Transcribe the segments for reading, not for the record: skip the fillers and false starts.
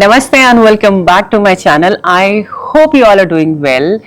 Namaste and welcome back to my channel. I hope you all are doing well.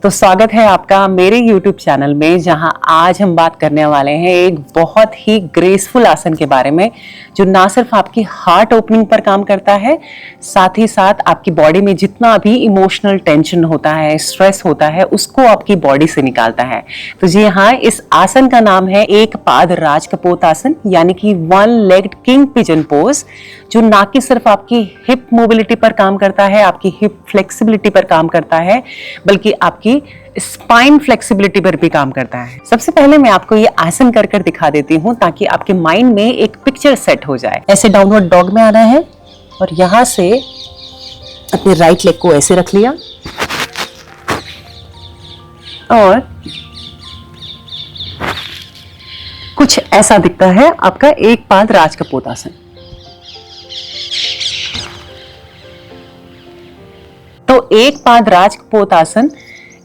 तो स्वागत है आपका मेरे YouTube चैनल में, जहां आज हम बात करने वाले हैं एक बहुत ही ग्रेसफुल आसन के बारे में, जो ना सिर्फ आपकी हार्ट ओपनिंग पर काम करता है, साथ ही साथ आपकी बॉडी में जितना भी इमोशनल टेंशन होता है, स्ट्रेस होता है, उसको आपकी बॉडी से निकालता है। तो जी हाँ, इस आसन का नाम है एक पाद राज कपोत आसन, यानी कि one legged king pigeon pose, जो ना कि सिर्फ आपकी हिप मोबिलिटी पर काम करता है, आपकी हिप फ्लेक्सिबिलिटी पर काम करता है, बल्कि आपकी स्पाइन फ्लेक्सिबिलिटी पर भी काम करता है। सबसे पहले मैं आपको ये आसन कर कर दिखा देती हूँ, ताकि आपके माइंड में एक पिक्चर सेट हो जाए। ऐसे डाउनवर्ड डॉग में आना है और यहां से अपने राइट लेग को ऐसे रख लिया और कुछ ऐसा दिखता है आपका एक पाद राज कपोत आसन। तो एक पाद राज कपोत आसन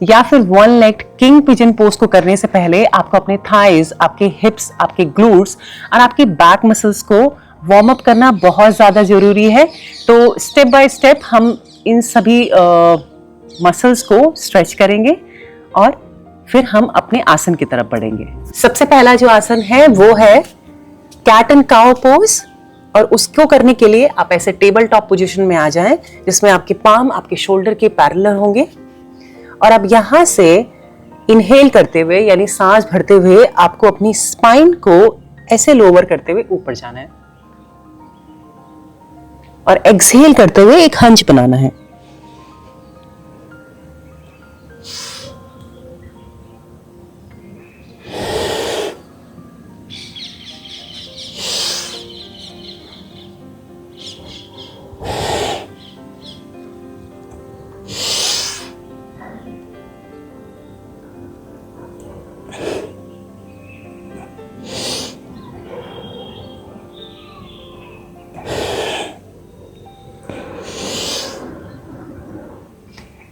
या फिर one legged king pigeon pose को करने से पहले आपको अपने थाइज, आपके हिप्स, आपके ग्लूट्स और आपके बैक मसल्स को वार्म अप करना बहुत ज्यादा जरूरी है। तो स्टेप बाय स्टेप हम इन सभी मसल्स को स्ट्रेच करेंगे और फिर हम अपने आसन की तरफ बढ़ेंगे। सबसे पहला जो आसन है वो है कैट एंड काउ पोज, और उसको करने के लिए आप ऐसे टेबल टॉप पोजीशन में आ जाएं, जिसमें आपके पाम आपके शोल्डर के पैरेलल होंगे। और अब यहां से इनहेल करते हुए, यानी सांस भरते हुए, आपको अपनी स्पाइन को ऐसे लोअर करते हुए ऊपर जाना है और एक्सहेल करते हुए एक हंच बनाना है।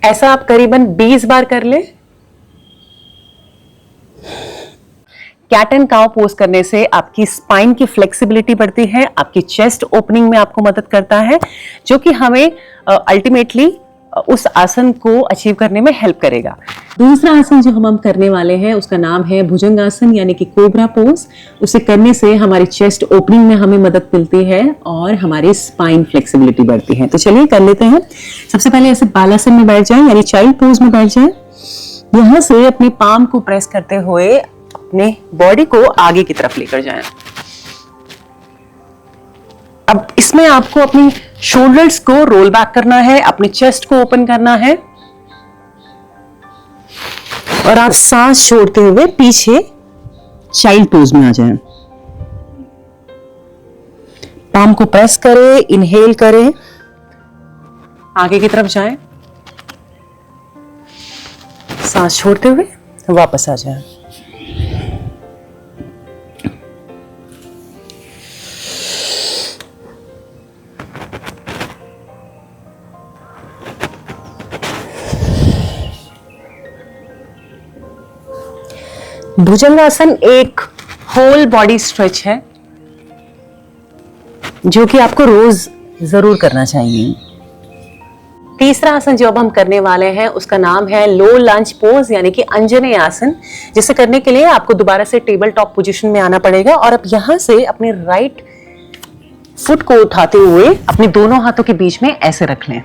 ऐसा आप करीबन 20 बार कर लें। कैट एंड काउ पोज करने से आपकी स्पाइन की फ्लेक्सिबिलिटी बढ़ती है, आपकी चेस्ट ओपनिंग में आपको मदद करता है, जो कि हमें अल्टीमेटली उस आसन को अचीव करने में हेल्प करेगा। दूसरा आसन जो हम करने वाले हैं उसका नाम है भुजंगासन, यानी कि कोबरा पोज। उसे करने से हमारी चेस्ट ओपनिंग में हमें मदद मिलती है और हमारी स्पाइन फ्लेक्सिबिलिटी बढ़ती है। तो चलिए कर लेते हैं। सबसे पहले ऐसे बालासन में बैठ जाएं, यानी चाइल्ड पोज में बैठ जाएं। यहां से अपने पाम को प्रेस करते हुए अपने बॉडी को आगे की तरफ लेकर जाएं। अब इसमें आपको अपनी शोल्डर्स को रोल बैक करना है, अपने चेस्ट को ओपन करना है और आप सांस छोड़ते हुए पीछे चाइल्ड पोज में आ जाएं। पाम को प्रेस करें, इनहेल करें, आगे की तरफ जाएं, सांस छोड़ते हुए वापस आ जाएं। भुजंगासन एक होल बॉडी स्ट्रेच है, जो कि आपको रोज जरूर करना चाहिए। तीसरा आसन जो अब हम करने वाले हैं उसका नाम है लो लंज पोज, यानी कि अंजनेय आसन, जिसे करने के लिए आपको दोबारा से टेबल टॉप पोजीशन में आना पड़ेगा। और अब यहां से अपने राइट फुट को उठाते हुए अपने दोनों हाथों के बीच में ऐसे रख लें।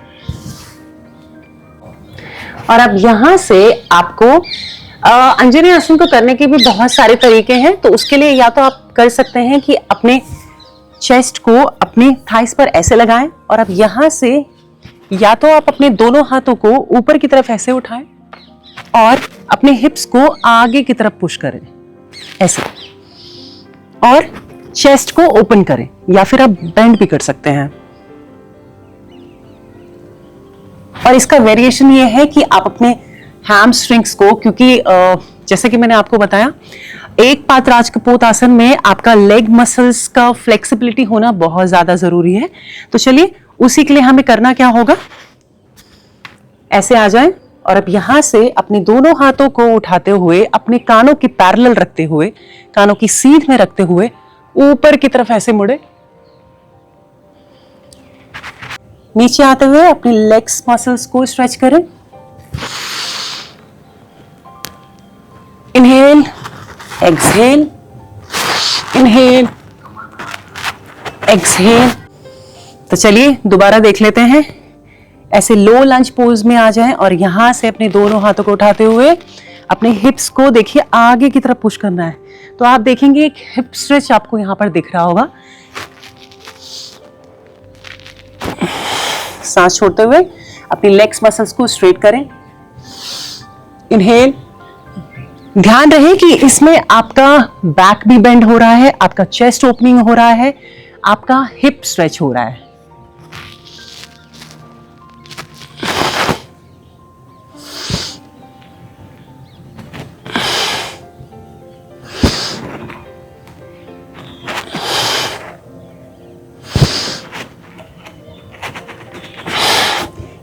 और अब यहां से आपको अंजनेय आसन को करने के भी बहुत सारे तरीके हैं। तो उसके लिए या तो आप कर सकते हैं कि अपने चेस्ट को अपने थाइस पर ऐसे लगाएं, और अब यहां से या तो आप अपने दोनों हाथों को ऊपर की तरफ ऐसे उठाएं और अपने हिप्स को आगे की तरफ पुश करें ऐसे, और चेस्ट को ओपन करें, या फिर आप बेंड भी कर सकते हैं। और इसका वेरिएशन ये है कि आप अपने हैमस्ट्रिंग्स को, क्योंकि जैसे कि मैंने आपको बताया, एक पाद राज कपोत आसन में आपका लेग मसल्स का फ्लेक्सिबिलिटी होना बहुत ज्यादा जरूरी है। तो चलिए उसी के लिए हमें करना क्या होगा, ऐसे आ जाएं और अब यहां से अपने दोनों हाथों को उठाते हुए अपने कानों की पैरेलल रखते हुए, कानों की सीध में रखते हुए ऊपर की तरफ ऐसे मुड़े। नीचे आते हुए अपनी लेग्स मसल्स को स्ट्रेच करें। Inhale, exhale, inhale, exhale. तो चलिए दोबारा देख लेते हैं। ऐसे लो लंज पोज में आ जाएं और यहां से अपने दोनों हाथों को उठाते हुए अपने हिप्स को देखिए आगे की तरफ पुश करना है। तो आप देखेंगे एक हिप स्ट्रेच आपको यहां पर दिख रहा होगा। सांस छोड़ते हुए अपनी लेग्स मसल्स को स्ट्रेट करें। इनहेल, ध्यान रहे कि इसमें आपका बैक भी बेंड हो रहा है, आपका चेस्ट ओपनिंग हो रहा है, आपका हिप स्ट्रेच हो रहा है।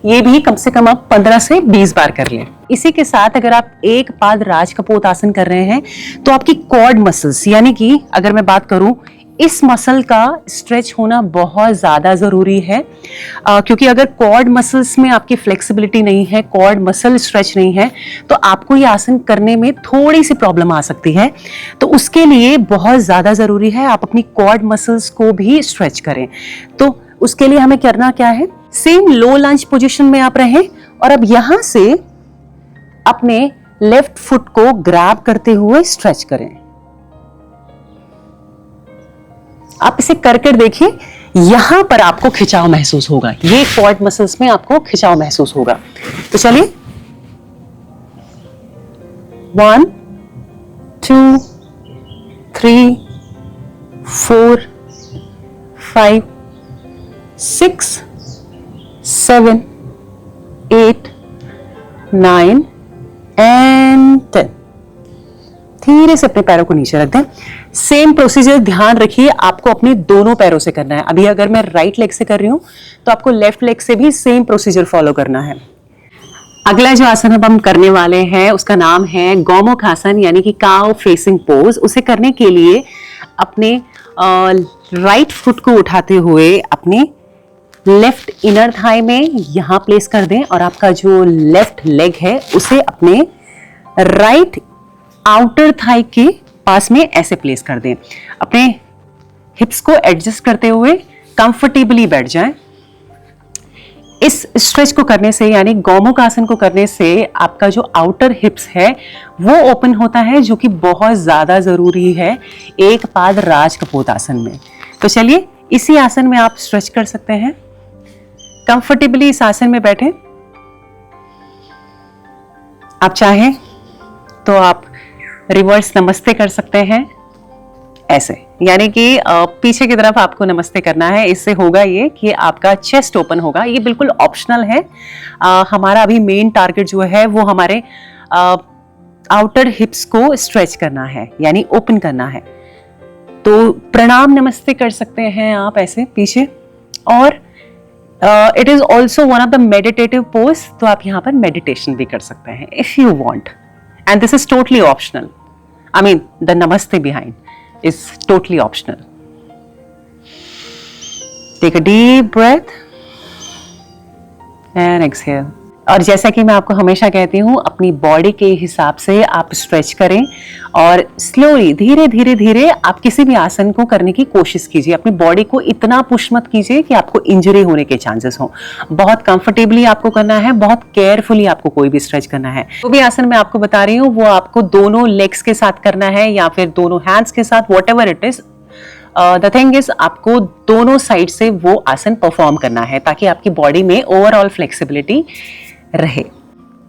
ये भी कम से कम आप 15 से 20 बार कर लें। इसी के साथ अगर आप एक पाद राज कपोत आसन कर रहे हैं तो आपकी क्वाड मसल्स, यानी कि अगर मैं बात करूं इस मसल का स्ट्रेच होना बहुत ज्यादा जरूरी है, क्योंकि अगर क्वाड मसल्स में आपकी फ्लेक्सिबिलिटी नहीं है, क्वाड मसल स्ट्रेच नहीं है, तो आपको ये आसन करने में थोड़ी सी प्रॉब्लम आ सकती है। तो उसके लिए बहुत ज्यादा जरूरी है आप अपनी क्वाड मसल्स को भी स्ट्रेच करें। तो उसके लिए हमें करना क्या है, सेम लो लंज पोजीशन में आप रहें और अब यहां से अपने लेफ्ट फुट को ग्रैब करते हुए स्ट्रेच करें। आप इसे करके देखिए, यहां पर आपको खिंचाव महसूस होगा, ये क्वाड मसल्स में आपको खिंचाव महसूस होगा। तो चलिए 1 2 3 4 5 6 7 8 9 एंड 10। धीरे से अपने पैरों को नीचे रख दें। सेम प्रोसीजर ध्यान रखिए, आपको अपने दोनों पैरों से करना है। अभी अगर मैं राइट लेग से कर रही हूं तो आपको लेफ्ट लेग से भी सेम प्रोसीजर फॉलो करना है। अगला जो आसन अब हम करने वाले हैं उसका नाम है गौमुख आसन, यानी कि काउ फेसिंग पोज। उसे करने के लिए अपने राइट फुट को उठाते हुए अपने लेफ्ट इनर थाई में यहां प्लेस कर दें और आपका जो लेफ्ट लेग है उसे अपने राइट आउटर थाई के पास में ऐसे प्लेस कर दें। अपने हिप्स को एडजस्ट करते हुए कंफर्टेबली बैठ जाएं। इस स्ट्रेच को करने से, यानी गौमुख आसन को करने से आपका जो आउटर हिप्स है वो ओपन होता है, जो कि बहुत ज्यादा जरूरी है एक पाद राज कपोत आसन में। तो चलिए इसी आसन में आप स्ट्रेच कर सकते हैं। कंफर्टेबली इस आसन में बैठें। आप चाहें तो आप रिवर्स नमस्ते कर सकते हैं ऐसे, यानी कि पीछे की तरफ आपको नमस्ते करना है। इससे होगा ये कि आपका चेस्ट ओपन होगा। ये बिल्कुल ऑप्शनल है। हमारा अभी मेन टारगेट जो है वो हमारे आउटर हिप्स को स्ट्रेच करना है, यानी ओपन करना है। तो प्रणाम नमस्ते कर सकते हैं आप ऐसे पीछे। और it is also one of the meditative pose, तो आप यहाँ पर मेडिटेशन भी कर सकते हैं if you want, and this is totally optional. I mean the नमस्ते behind is totally optional. Take a deep breath and exhale. और जैसा कि मैं आपको हमेशा कहती हूँ, अपनी बॉडी के हिसाब से आप स्ट्रेच करें और स्लोली धीरे धीरे धीरे आप किसी भी आसन को करने की कोशिश कीजिए। अपनी बॉडी को इतना पुश मत कीजिए कि आपको इंजरी होने के चांसेस हो। बहुत कंफर्टेबली आपको करना है, बहुत केयरफुली आपको कोई भी स्ट्रेच करना है। जो भी आसन मैं आपको बता रही हूँ वो आपको दोनों लेग्स के साथ करना है या फिर दोनों हैंड्स के साथ, what ever it is. The thing is आपको दोनों साइड से वो आसन परफॉर्म करना है ताकि आपकी बॉडी में ओवरऑल फ्लेक्सिबिलिटी रहे।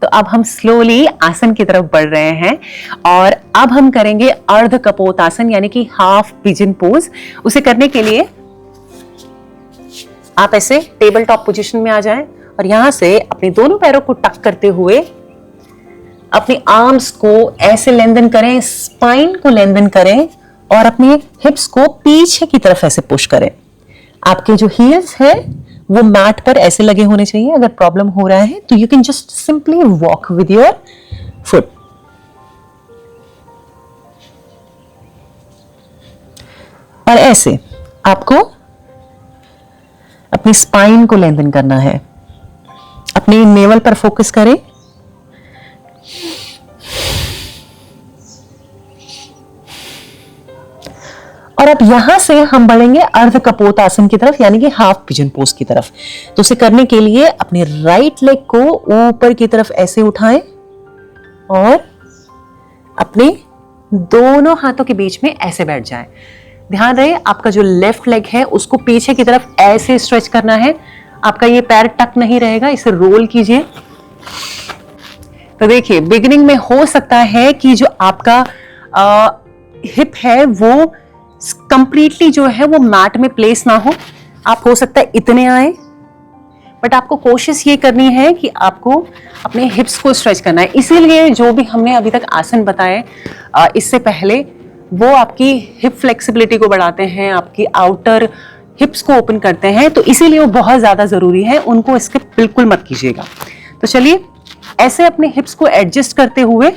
तो अब हम स्लोली आसन की तरफ बढ़ रहे हैं और अब हम करेंगे अर्ध कपोत आसन, यानी कि हाफ पिजन पोज। उसे करने के लिए आप ऐसे टेबल टॉप पोजीशन में आ जाएं और यहां से अपने दोनों पैरों को टक करते हुए अपने आर्म्स को ऐसे लेंथन करें, स्पाइन को लेंथन करें और अपने हिप्स को पीछे की तरफ ऐसे पुश करें। आपके जो हील्स है वो मैट पर ऐसे लगे होने चाहिए। अगर प्रॉब्लम हो रहा है तो you can just simply walk with your foot. और ऐसे आपको अपनी स्पाइन को लेंथन करना है। अपनी नेवल पर फोकस करें। और अब यहां से हम बढ़ेंगे अर्ध कपोतासन की तरफ, यानी कि हाफ पिजन पोज की तरफ। तो उसे करने के लिए अपने राइट लेग को ऊपर की तरफ ऐसे उठाएं और अपने दोनों हाथों के बीच में ऐसे बैठ जाएं। ध्यान रहे आपका जो लेफ्ट लेग है उसको पीछे की तरफ ऐसे स्ट्रेच करना है। आपका ये पैर टक नहीं रहेगा, इसे रोल कीजिए। तो देखिए बिगिनिंग में हो सकता है कि जो आपका हिप है वो कंप्लीटली जो है वो मैट में प्लेस ना हो। आप हो सकता है इतने आए, बट आपको कोशिश ये करनी है कि आपको अपने हिप्स को स्ट्रेच करना है। इसीलिए जो भी हमने अभी तक आसन बताए इससे पहले, वो आपकी हिप फ्लेक्सिबिलिटी को बढ़ाते हैं, आपकी आउटर हिप्स को ओपन करते हैं, तो इसीलिए वो बहुत ज्यादा जरूरी है। उनको स्किप बिल्कुल मत कीजिएगा। तो चलिए ऐसे अपने हिप्स को एडजस्ट करते हुए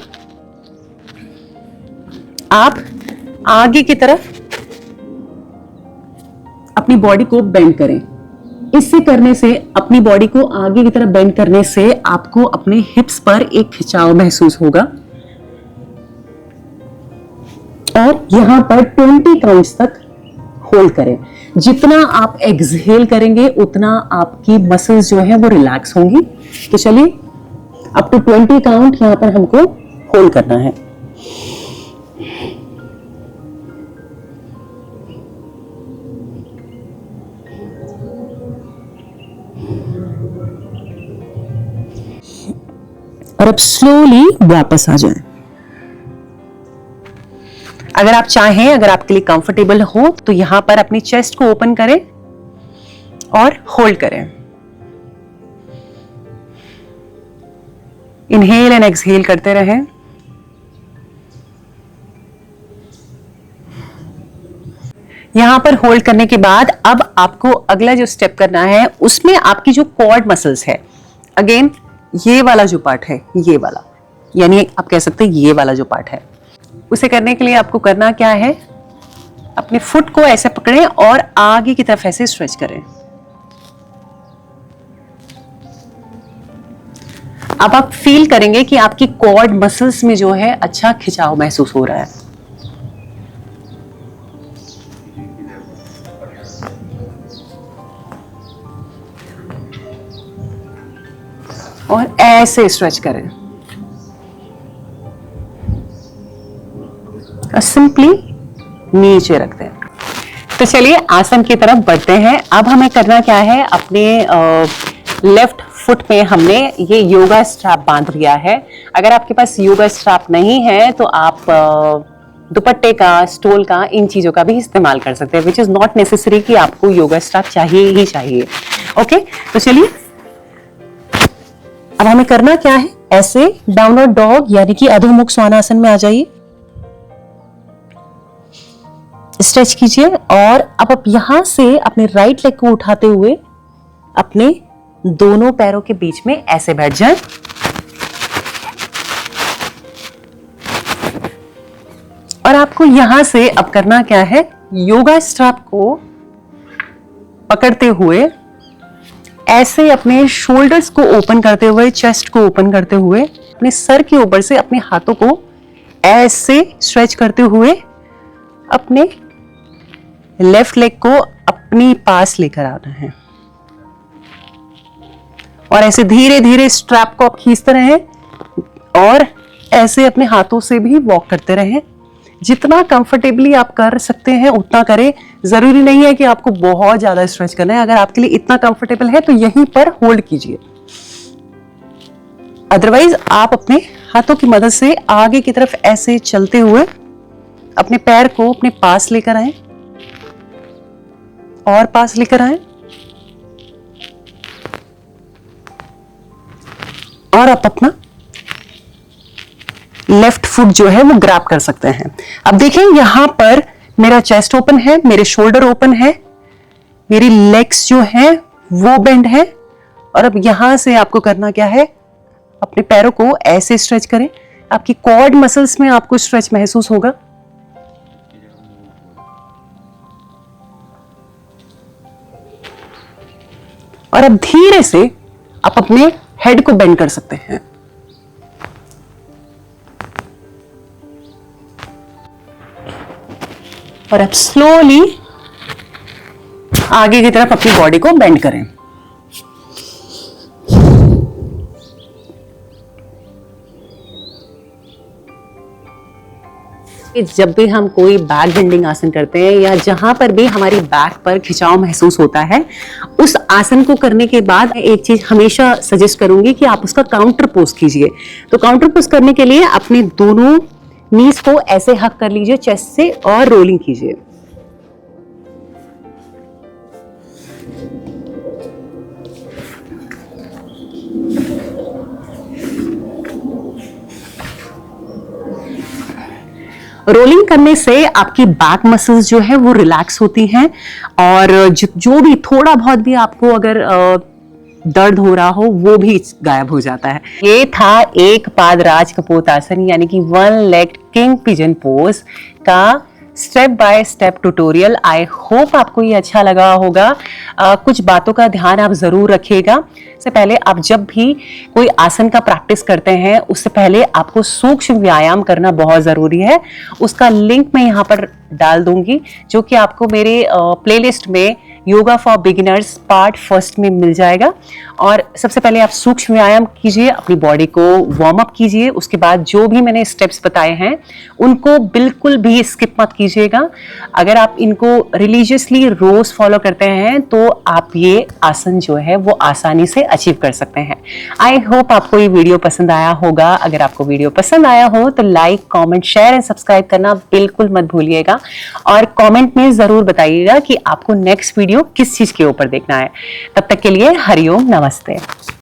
आप आगे की तरफ अपनी बॉडी को बेंड करें। इससे करने से, अपनी बॉडी को आगे की तरफ बेंड करने से आपको अपने हिप्स पर एक खिंचाव महसूस होगा। और यहां पर 20 काउंट्स तक होल्ड करें। जितना आप एक्सहेल करेंगे उतना आपकी मसल्स जो है वो रिलैक्स होंगी। तो चलिए अप टू 20 काउंट यहां पर हमको होल्ड करना है। और अब स्लोली वापस आ जाएं। अगर आप चाहें, अगर आपके लिए कंफर्टेबल हो, तो यहां पर अपनी चेस्ट को ओपन करें और होल्ड करें। इनहेल एंड एक्सहेल करते रहें। यहां पर होल्ड करने के बाद अब आपको अगला जो स्टेप करना है उसमें आपकी जो क्वाड मसल्स है, अगेन ये वाला जो पार्ट है, ये वाला, यानी आप कह सकते हैं ये वाला जो पार्ट है, उसे करने के लिए आपको करना क्या है, अपने फुट को ऐसे पकड़ें और आगे की तरफ ऐसे स्ट्रेच करें। अब आप फील करेंगे कि आपकी क्वाड मसल्स में जो है अच्छा खिंचाव महसूस हो रहा है। और ऐसे स्ट्रेच करें और सिंपली नीचे रख दें। तो चलिए आसन की तरफ बढ़ते हैं। अब हमें करना क्या है, अपने लेफ्ट फुट में हमने ये योगा स्ट्रैप बांध लिया है। अगर आपके पास योगा स्ट्रैप नहीं है तो आप दुपट्टे का, स्टोल का, इन चीजों का भी इस्तेमाल कर सकते हैं, विच इज नॉट नेसेसरी कि आपको योगा स्ट्रैप चाहिए ही चाहिए। ओके, तो चलिए अब हमें करना क्या है, ऐसे डाउनवर्ड डॉग यानी कि अधोमुख स्वानासन में आ जाइए। स्ट्रेच कीजिए और अब आप यहां से अपने राइट लेग को उठाते हुए अपने दोनों पैरों के बीच में ऐसे बैठ जाएं। और आपको यहां से अब करना क्या है, योगा स्ट्रैप को पकड़ते हुए ऐसे अपने शोल्डर्स को ओपन करते हुए, चेस्ट को ओपन करते हुए, अपने सर के ऊपर से अपने हाथों को ऐसे स्ट्रेच करते हुए अपने लेफ्ट लेग को अपनी पास लेकर आना है। और ऐसे धीरे धीरे स्ट्रैप को आप खींचते रहें और ऐसे अपने हाथों से भी वॉक करते रहें। जितना कंफर्टेबली आप कर सकते हैं उतना करें। जरूरी नहीं है कि आपको बहुत ज्यादा स्ट्रेच करना है। अगर आपके लिए इतना कंफर्टेबल है तो यहीं पर होल्ड कीजिए। अदरवाइज आप अपने हाथों की मदद से आगे की तरफ ऐसे चलते हुए अपने पैर को अपने पास लेकर आए और पास लेकर आए और आप अपना लेफ्ट फुट जो है वो ग्रैब कर सकते हैं। अब देखें यहां पर मेरा चेस्ट ओपन है, मेरे शोल्डर ओपन है, मेरी लेग्स जो है वो बेंड है। और अब यहां से आपको करना क्या है, अपने पैरों को ऐसे स्ट्रेच करें। आपकी क्वाड मसल्स में आपको स्ट्रेच महसूस होगा। और अब धीरे से आप अपने हेड को बेंड कर सकते हैं। और अब स्लोली आगे की तरफ अपनी बॉडी को बेंड करें। जब भी हम कोई बैक बेंडिंग आसन करते हैं या जहां पर भी हमारी बैक पर खिंचाव महसूस होता है, उस आसन को करने के बाद एक चीज हमेशा सजेस्ट करूंगी कि आप उसका काउंटर पोज कीजिए। तो काउंटर पोज करने के लिए अपने दोनों नीज को ऐसे हक कर लीजिए चेस्ट से और रोलिंग कीजिए। रोलिंग करने से आपकी बैक मसल्स जो है वो रिलैक्स होती हैं और जो भी थोड़ा बहुत भी आपको अगर दर्द हो रहा हो वो भी गायब हो जाता है। ये था एक पाद राज कपोत आसन यानी कि one leg king pigeon pose का step by step tutorial. I hope आपको ये अच्छा लगा होगा। कुछ बातों का ध्यान आप जरूर रखिएगा। से पहले आप जब भी कोई आसन का प्रैक्टिस करते हैं उससे पहले आपको सूक्ष्म व्यायाम करना बहुत जरूरी है। उसका लिंक मैं यहाँ पर डाल दूंगी जो कि आपको मेरे प्लेलिस्ट में yoga for beginners part first में मिल जाएगा। और सबसे पहले आप सूक्ष्म व्यायाम कीजिए, अपनी बॉडी को वार्म अप कीजिए। उसके बाद जो भी मैंने स्टेप्स बताए हैं उनको बिल्कुल भी स्किप मत कीजिएगा। अगर आप इनको रिलीजियसली रोज फॉलो करते हैं तो आप ये आसन जो है वो आसानी से अचीव कर सकते हैं। आई होप आपको ये वीडियो पसंद आया होगा। अगर आपको वीडियो पसंद आया हो तो like, comment, share and subscribe करना बिल्कुल मत भूलिएगा और कमेंट में जरूर बताइएगा कि आपको नेक्स्ट वीडियो किस चीज के ऊपर देखना है। तब तक के लिए हरिओम, नमस्ते।